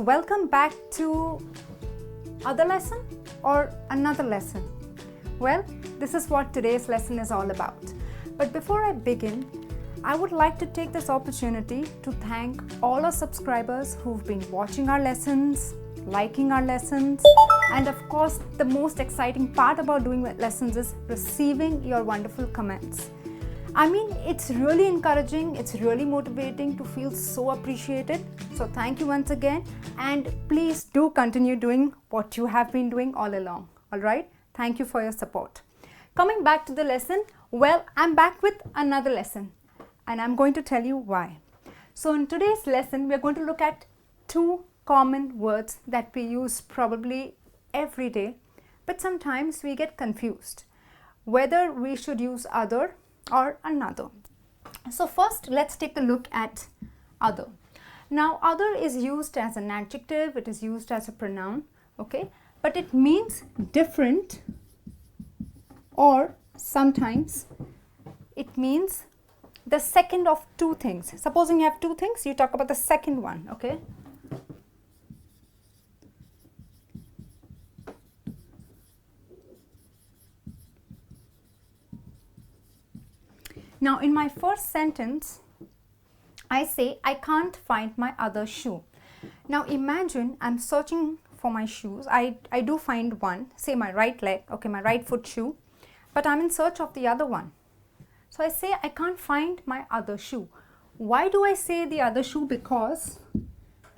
welcome back to other lesson or another lesson. Well, this is what today's lesson is all about. But before I begin, I would like to take this opportunity to thank all our subscribers who've been watching our lessons, liking our lessons, and of course, the most exciting part about doing lessons is receiving your wonderful comments. I mean, it's really encouraging, it's really motivating to feel so appreciated. So thank you once again, and please do continue doing what you have been doing all along. All right? Thank you for your support. Coming back to the lesson, well, I'm back with another lesson, and I'm going to tell you why. So in today's lesson, we're going to look at two common words that we use probably every day, but sometimes we get confused whether we should use other or another. So first, let's take a look at other. Now, other is used as an adjective, it is used as a pronoun, okay, but it means different, or sometimes it means the second of two things. Supposing you have two things, you talk about the second one, okay. Now, in my first sentence, I say, I can't find my other shoe. Now, imagine I'm searching for my shoes. I do find one, say my right leg, okay, my right foot shoe, but I'm in search of the other one. So I say, I can't find my other shoe. Why do I say the other shoe? Because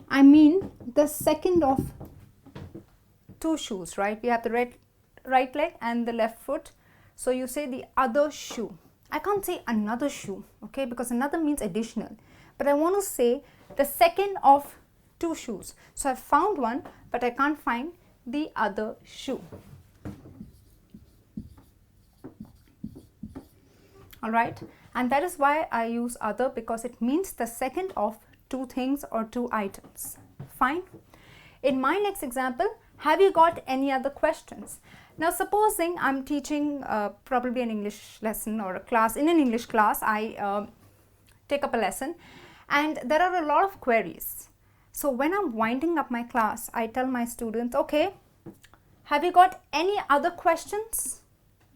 I mean the second of two shoes, right? We have the right leg and the left foot. So you say the other shoe. I can't say another shoe, okay, because another means additional. But I want to say the second of two shoes. So I found one, but I can't find the other shoe. All right, and that is why I use other, because it means the second of two things or two items. Fine. In my next example, have you got any other questions? Now, supposing I'm teaching probably an English lesson or a class. In an English class, I take up a lesson and there are a lot of queries. So when I'm winding up my class, I tell my students, okay, have you got any other questions?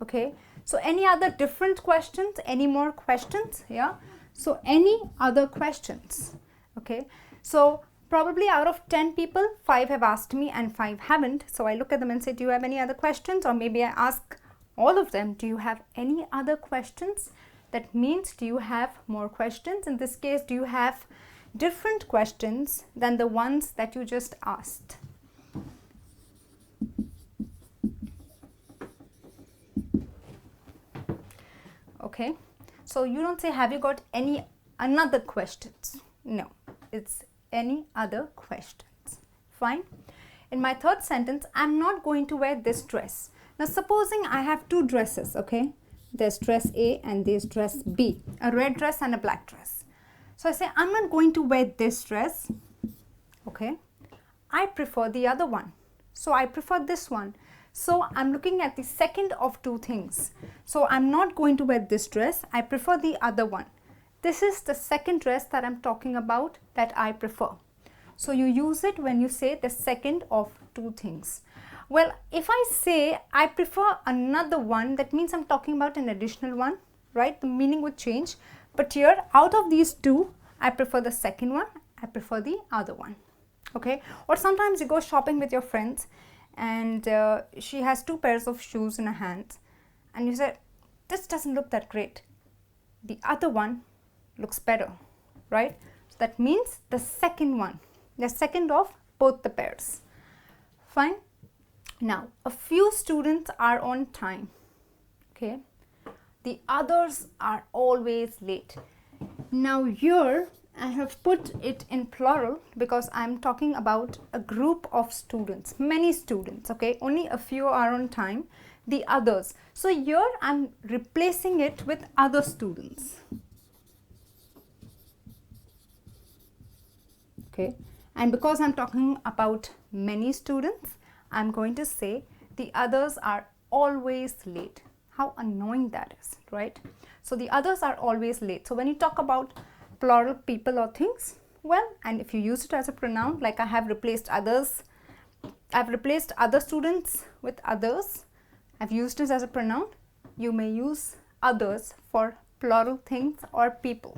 Okay, so any other different questions, any more questions? Yeah, so any other questions? Okay, so probably out of 10 people, 5 have asked me and 5 haven't. So I look at them and say, do you have any other questions? Or maybe I ask all of them, do you have any other questions? That means, do you have more questions? In this case, do you have different questions than the ones that you just asked? Okay, so you don't say, have you got any another questions? No, it's any other questions. Fine. In my third sentence, I'm not going to wear this dress. Now, supposing I have two dresses, okay? There's dress A and there's dress B, a red dress and a black dress. So I say, I'm not going to wear this dress, okay? I prefer the other one. So I prefer this one. So I'm looking at the second of two things. So I'm not going to wear this dress. I prefer the other one. This is the second dress that I'm talking about that I prefer. So you use it when you say the second of two things. Well, if I say I prefer another one, that means I'm talking about an additional one, right? The meaning would change. But here, out of these two, I prefer the second one. I prefer the other one. Okay? Or sometimes you go shopping with your friends and she has two pairs of shoes in her hands. And you say, this doesn't look that great. The other one looks better, right? So that means the second one, the second of both the pairs. Fine. Now, a few students are on time, okay? The others are always late. Now here, I have put it in plural because I'm talking about a group of students, many students, okay? Only a few are on time, the others. So here, I'm replacing it with other students. Okay, and because I'm talking about many students, I'm going to say the others are always late. How annoying that is, right? So the others are always late. So when you talk about plural people or things, Well, and if you use it as a pronoun, like I have replaced others, I've replaced other students with others, I've used it as a pronoun. You may use others for plural things or people.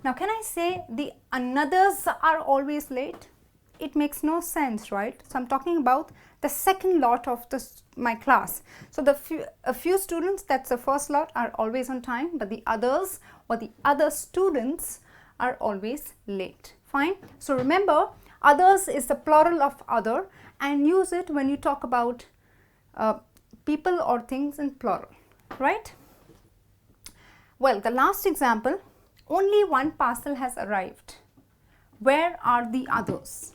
Now, can I say the another's are always late? It makes no sense, right? So I'm talking about the second lot of my class. So a few students, that's the first lot, are always on time, but the others or the other students are always late. Fine. So remember, others is the plural of other, and use it when you talk about people or things in plural, right? Well, the last example, only one parcel has arrived. Where are the others?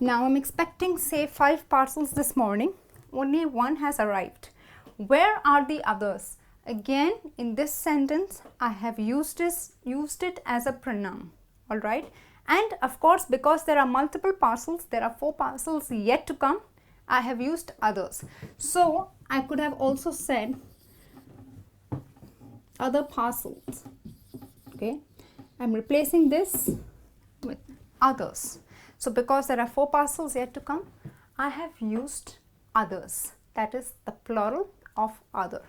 Now I'm expecting, say, 5 parcels this morning. Only one has arrived. Where are the others? Again, in this sentence, I have used it as a pronoun. All right. And of course, because there are multiple parcels, there are 4 parcels yet to come, I have used others. So I could have also said other parcels. Okay. I'm replacing this with others. So because there are 4 parcels yet to come, I have used others. That is the plural of other.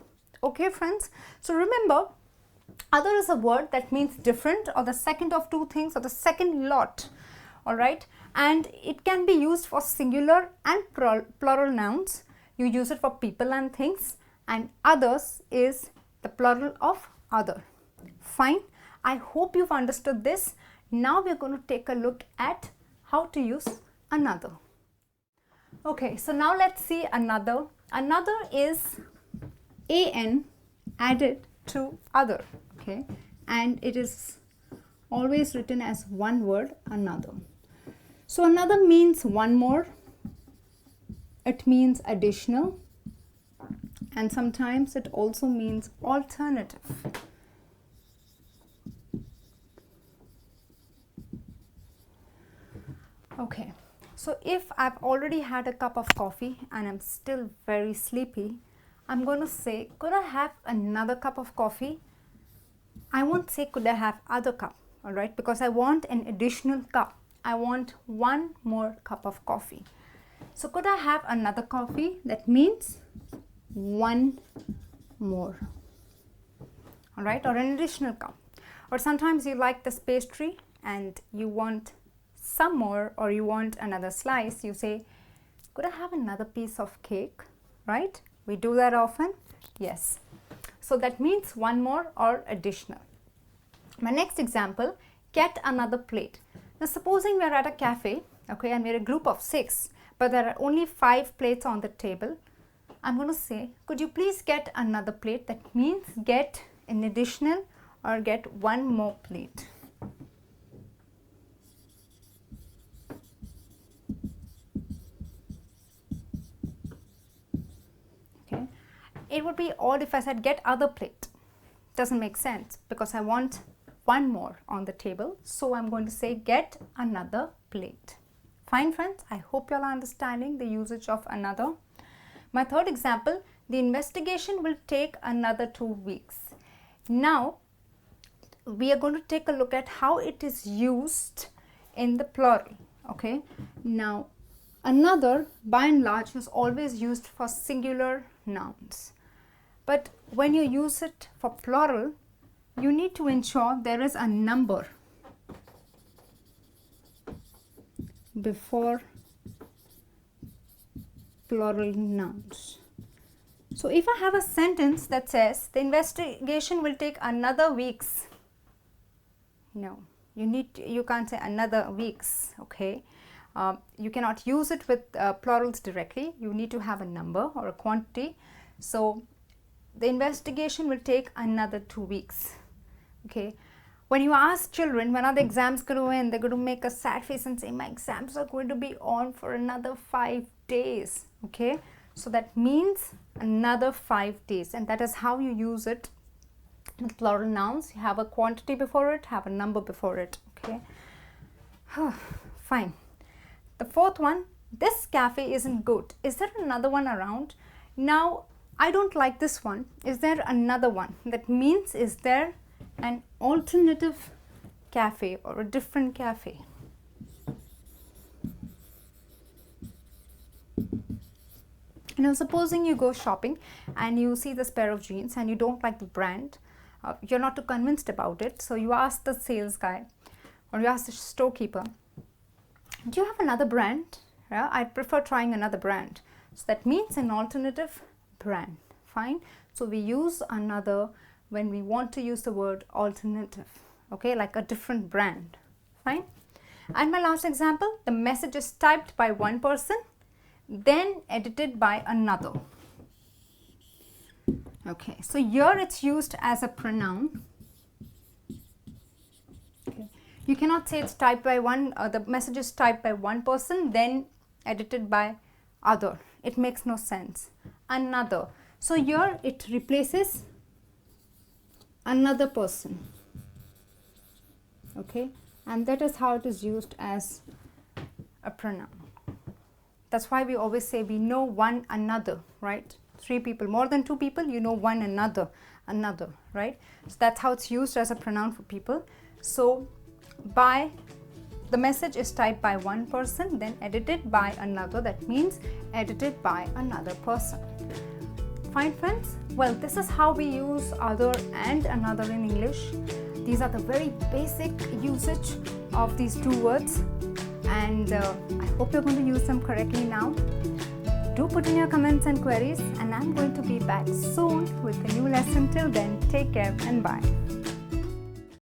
Okay, friends. So remember, other is a word that means different, or the second of 2 things, or the second lot. All right. And it can be used for singular and plural nouns. You use it for people and things. And others is the plural of other. Fine. I hope you've understood this. Now we're going to take a look at how to use another. Okay, so now let's see another. Another is an added to other, okay, and it is always written as one word, another. So another means one more, it means additional, and sometimes it also means alternative. Okay, so if I've already had a cup of coffee and I'm still very sleepy, I'm going to say, could I have another cup of coffee? I won't say, could I have other cup, all right, because I want an additional cup. I want one more cup of coffee. So could I have another coffee? That means one more, all right, or an additional cup. Or sometimes you like this pastry and you want some more, or you want another slice, you say, could I have another piece of cake, right? We do that often. Yes. So that means one more or additional. My next example, get another plate. Now supposing we are at a cafe, okay, and we're a group of 6, but there are only 5 plates on the table. I'm going to say, could you please get another plate? That means get an additional or get one more plate. It would be odd if I said get other plate. Doesn't make sense because I want one more on the table. So I'm going to say get another plate. Fine, friends. I hope you all are understanding the usage of another. My third example, the investigation will take another 2 weeks. Now, we are going to take a look at how it is used in the plural. Okay. Now, another by and large is always used for singular nouns. But when you use it for plural, you need to ensure there is a number before plural nouns. So if I have a sentence that says the investigation will take another weeks, no, you can't say another weeks, okay. You cannot use it with plurals directly. You need to have a number or a quantity. So the investigation will take another 2 weeks. Okay. When you ask children when are the exams going to end, they're going to make a sad face and say my exams are going to be on for another 5 days. Okay. So that means another 5 days, and that is how you use it with plural nouns. You have a quantity before it, have a number before it. Okay. Fine. The fourth one, this cafe isn't good. Is there another one around? Now, I don't like this one. Is there another one? That means, is there an alternative cafe or a different cafe? Now, supposing you go shopping and you see this pair of jeans and you don't like the brand, you're not too convinced about it, so you ask the sales guy or you ask the storekeeper, do you have another brand? Yeah, I'd prefer trying another brand. So that means an alternative brand. Fine. So we use another when we want to use the word alternative, okay, like a different brand. Fine. And my last example, the message is typed by one person, then edited by another. Okay, so here it's used as a pronoun. Okay. You cannot say it's typed by one, the message is typed by one person, then edited by other. It makes no sense. Another. So here it replaces another person. Okay, and that is how it is used as a pronoun. That's why we always say we know one another, right? 3 people, more than 2 people, you know one another, right? So that's how it's used as a pronoun for people. So the message is typed by one person, then edited by another. That means edited by another person. Fine, friends? Well, this is how we use other and another in English. These are the very basic usage of these 2 words. And I hope you're going to use them correctly now. Do put in your comments and queries, and I'm going to be back soon with a new lesson. Till then, take care and bye.